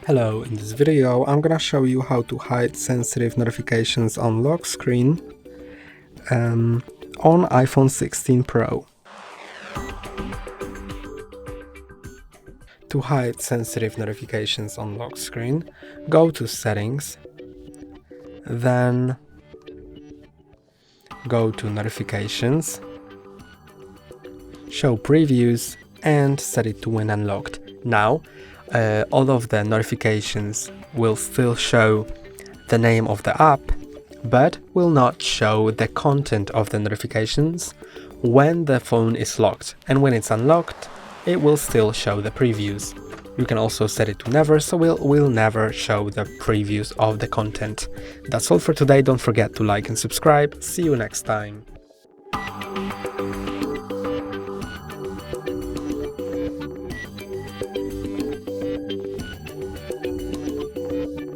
Hello, in this video I'm gonna show you how to hide sensitive notifications on lock screen on iPhone 16 Pro. To hide sensitive notifications on lock screen, go to Settings, then go to Notifications, Show Previews, and set it to when unlocked. Now, all of the notifications will still show the name of the app, but will not show the content of the notifications when the phone is locked, and when it's unlocked, it will still show the previews. You can also set it to never, so we'll never show the previews of the content. That's all for today. Don't forget to like and subscribe. See you next time.